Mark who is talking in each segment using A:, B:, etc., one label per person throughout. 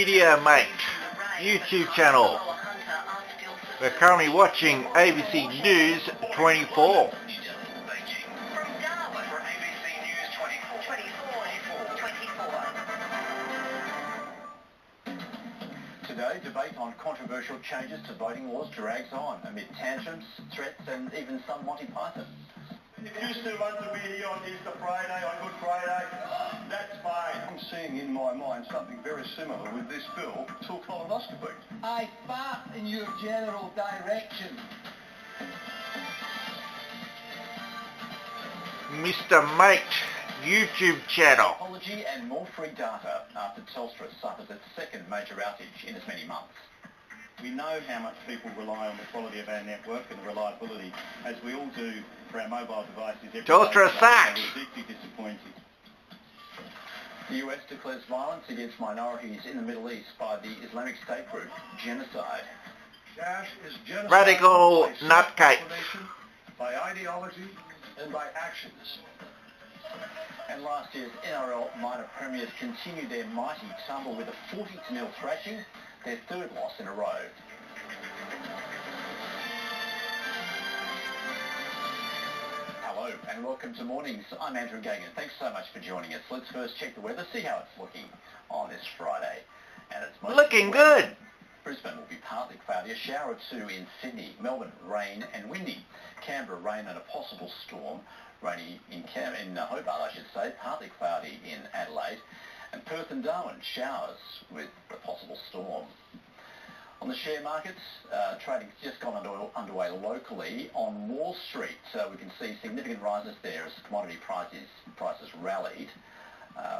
A: MrMediamate YouTube channel. We're currently watching ABC News 24.
B: Today, debate on controversial changes to voting laws drags on amid tantrums, threats and even some Monty Python.
C: If you still want to be here on Easter Friday, on Good Friday, that's fine. I'm seeing in my mind something very similar with this bill to a colonoscopy.
D: I fart in your general direction.
A: MrMediamate YouTube channel.
B: Apology and more free data after Telstra suffers its second major outage in as many months.
C: We know how much people rely on the quality of our network and the reliability, as we all do for our mobile devices every
A: Telstra
C: day.
A: sacked.
C: We're deeply disappointed.
B: The US declares violence against minorities in the Middle East by the Islamic State group genocide.
C: Daesh is genocide
A: Radical
C: by
A: nutcase.
C: self-proclamation, by ideology and by actions.
B: And last year's NRL minor premiers continued their mighty tumble with a 40-0 thrashing, their third loss in a row. Hello and welcome to Mornings. I'm Andrew Gagan. Thanks so much for joining us. Let's first check the weather, see how it's looking on this Friday. And it's mostly
A: Looking good.
B: Brisbane will be partly cloudy, a shower or two in Sydney. Melbourne, rain and windy. Canberra, rain and a possible storm. Rainy in Hobart, I should say. Partly cloudy in Adelaide. And Perth and Darwin, showers with a possible storm. On the share markets, trading's just gone underway locally. On Wall Street, we can see significant rises there as commodity prices rallied.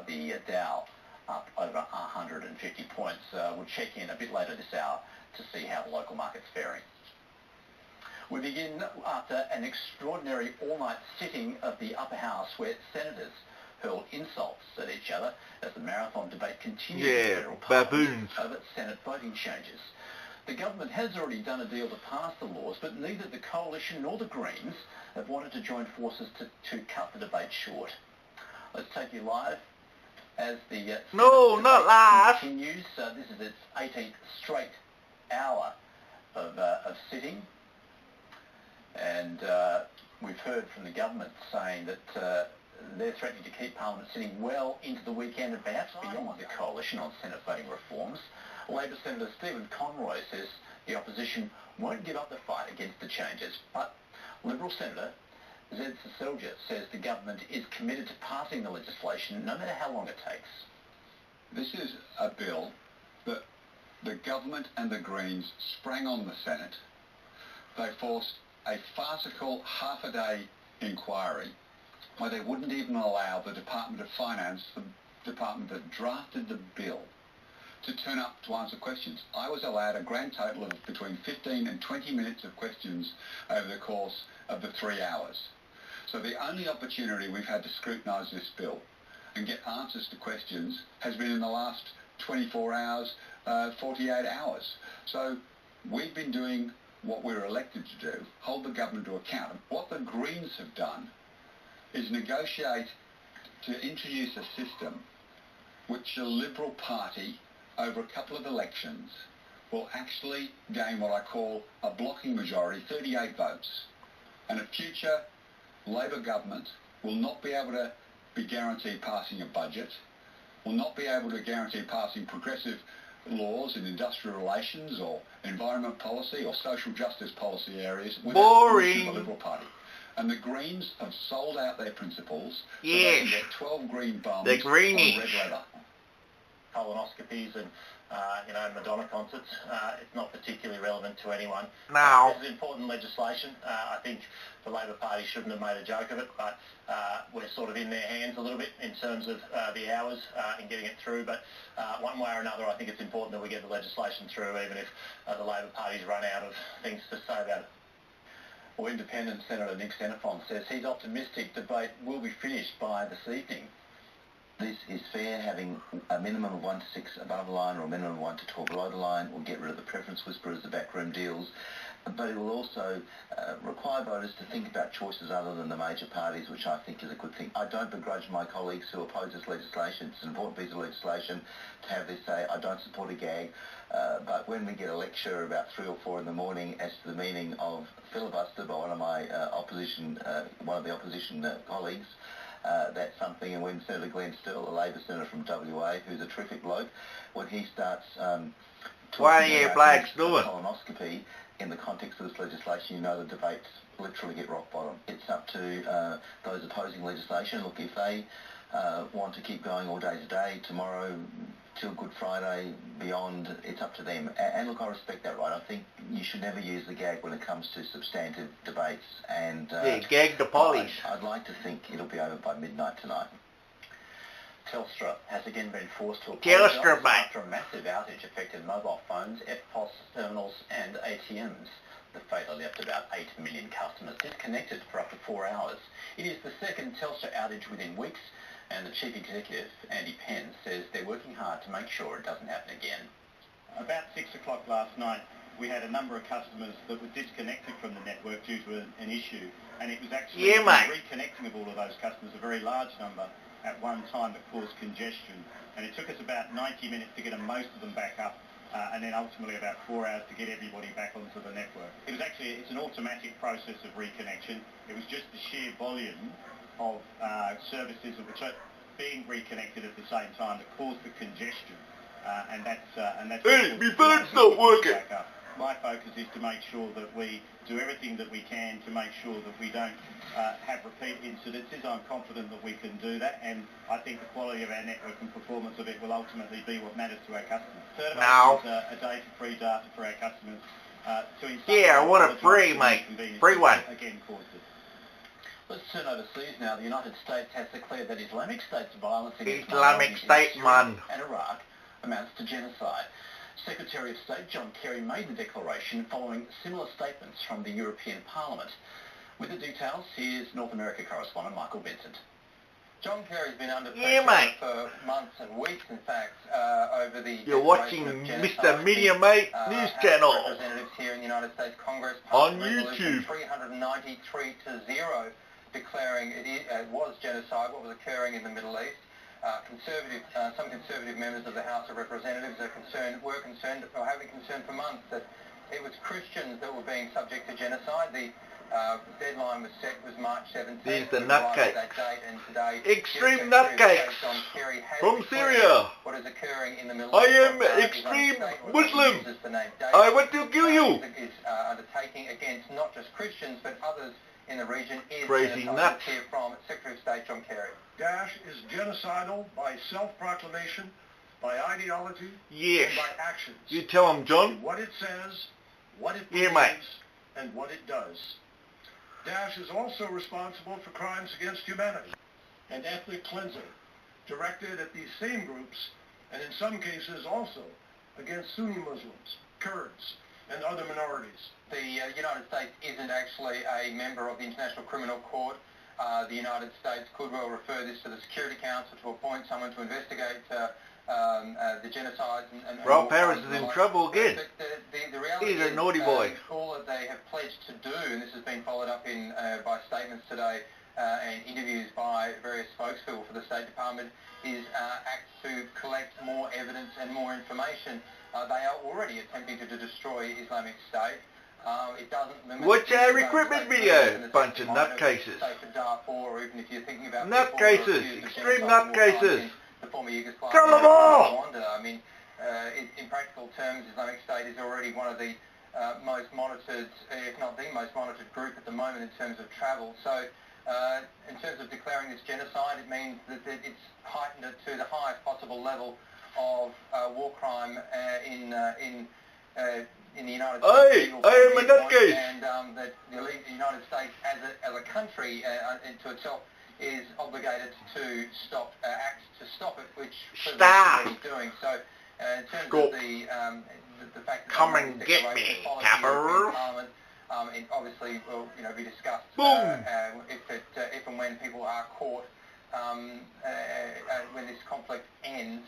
B: The Dow up over 150 points. We'll check in a bit later this hour to see how the local market's faring. We begin after an extraordinary all-night sitting of the upper house where senators hurled insults at each other as the marathon debate continued in federal parliament over Senate voting changes. The government has already done a deal to pass the laws, but neither the Coalition nor the Greens have wanted to join forces to cut the debate short. Let's take you live as the continues. This is its 18th straight hour of sitting. And we've heard from the government saying that they're threatening to keep Parliament sitting well into the weekend and perhaps beyond the Coalition on Senate voting reforms. Labor Senator Stephen Conroy says the opposition won't give up the fight against the changes, but Liberal Senator Zed Seselja says the government is committed to passing the legislation no matter how long it takes.
E: This is a bill that the government and the Greens sprang on the Senate. They forced a farcical half-a-day inquiry where they wouldn't even allow the Department of Finance, the department that drafted the bill, to turn up to answer questions. I was allowed a grand total of between 15 and 20 minutes of questions over the course of the 3 hours. So the only opportunity we've had to scrutinise this bill and get answers to questions has been in the last 24 hours, 48 hours. So we've been doing what we're elected to do, hold the government to account. What the Greens have done is negotiate to introduce a system which the Liberal Party, over a couple of elections, will actually gain what I call a blocking majority, 38 votes. And a future Labor government will not be able to be guaranteed passing a budget, will not be able to guarantee passing progressive laws in industrial relations or environment policy or social justice policy areas without the Liberal Party. And the Greens have sold out their principles.
A: Yes.
E: So they can get 12 green bums
A: the greenies.
E: on red leather.
B: Colonoscopies and Madonna concerts, it's not particularly relevant to anyone.
A: No.
B: This is important legislation. I think the Labor Party shouldn't have made a joke of it, but we're sort of in their hands a little bit in terms of the hours and getting it through. But one way or another, I think it's important that we get the legislation through, even if the Labor Party's run out of things to say about it. Well, Independent Senator Nick Xenophon says he's optimistic debate will be finished by this evening. This is fair. Having a minimum of 1 to 6 above the line or a minimum of 1 to 12 below the line will get rid of the preference whisperers, the backroom deals, but it will also require voters to think about choices other than the major parties, which I think is a good thing. I don't begrudge my colleagues who oppose this legislation. It's an important piece of legislation to have this say. I don't support a gag, but when we get a lecture about 3 or 4 in the morning as to the meaning of filibuster by one of my opposition colleagues, that's something. And when Senator Glenn Still, a Labor senator from WA, who's a terrific bloke, when he starts
A: What are you blokes doing?
B: colonoscopy in the context of this legislation, you know the debates literally get rock bottom. It's up to those opposing legislation. Look, if they want to keep going all day today, tomorrow, till Good Friday, beyond, it's up to them. And look, I respect that right. I think you should never use the gag when it comes to substantive debates. And
A: Yeah, gag the pollies.
B: I'd like to think it'll be over by midnight tonight. Telstra has again been forced to apologise after a massive outage affected mobile phones, EFTPOS terminals and ATMs. The failure left about 8 million customers disconnected for up to 4 hours. It is the second Telstra outage within weeks, and the Chief Executive, Andy Penn, says they're working hard to make sure it doesn't happen again.
F: About 6 o'clock last night, we had a number of customers that were disconnected from the network due to an issue, and it was actually reconnecting of all of those customers, a very large number, at one time that caused congestion. And it took us about 90 minutes to get most of them back up, and then ultimately about 4 hours to get everybody back onto the network. It's an automatic process of reconnection. It was just the sheer volume of services which are being reconnected at the same time that caused the congestion, and that's
A: Hey, my phone's not working.
F: My focus is to make sure that we do everything that we can to make sure that we don't have repeat incidences. I'm confident that we can do that, and I think the quality of our network and performance of it will ultimately be what matters to our customers. Third of is a day for free data for our customers.
A: Yeah, I want it free, mate. Free one.
F: Again, caused it.
B: Let's turn overseas now. The United States has declared that Islamic State's violence against
A: Islamic State, man,
B: and Iraq amounts to genocide. Secretary of State John Kerry made the declaration following similar statements from the European Parliament. With the details, here's North America correspondent Michael Vincent.
D: John Kerry's been under pressure for months and weeks, in fact, over the...
A: You're watching MrMediamate News Channel
D: representatives here in the United States Congress
A: on YouTube.
D: 393 to 0, declaring it was genocide, what was occurring in the Middle East. Some conservative members of the House of Representatives were concerned for months that it was Christians that were being subject to genocide. The deadline was March 17th.
A: He's the nutcase.
D: That date, and today,
A: extreme nutcase from Syria.
D: What is occurring in the Middle
A: I
D: East?
A: am extreme Muslim. I want to kill you.
D: Is undertaking against not just Christians but others in the region is
A: crazy nuts.
D: Here from Secretary of State John Kerry.
C: Daesh is genocidal by self-proclamation, by ideology,
A: yes,
C: and by actions.
A: You tell him, John.
C: What it says, what it
A: believes,
C: and what it does. Daesh is also responsible for crimes against humanity and ethnic cleansing, directed at these same groups, and in some cases also against Sunni Muslims, Kurds, and other minorities.
D: The United States isn't actually a member of the International Criminal Court. The United States could well refer this to the Security Council to appoint someone to investigate the genocide.
A: Rob Harris is in trouble again.
D: The reality
A: He's a naughty boy.
D: All that they have pledged to do, and this has been followed up in by statements today and interviews by various spokespeople for the State Department, is act to collect more evidence and more information. They are already attempting to destroy Islamic State. It doesn't limit...
A: Watch our recruitment video, bunch of nutcases.
D: Or even if you're thinking about
A: nutcases, extreme nutcases.
D: The former Yugoslavia.
A: Kill them all!
D: I mean, in practical terms, Islamic State is already one of the most monitored, if not the most monitored group at the moment in terms of travel. So, in terms of declaring this genocide, it means that it's heightened it to the highest possible level of war crime in the United States.
A: I am a nutcase.
D: And that the United States, as a country, to itself, is obligated to act to stop it, which it's already doing. So, in terms of the fact that
A: come and get me, Capper.
D: It obviously will, be discussed
A: Boom.
D: if and when people are caught when this conflict ends,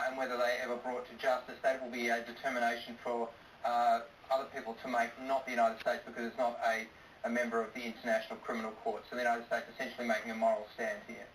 D: and whether they ever brought to justice, that will be a determination for other people to make, not the United States, because it's not a member of the International Criminal Court. So the United States essentially making a moral stand here.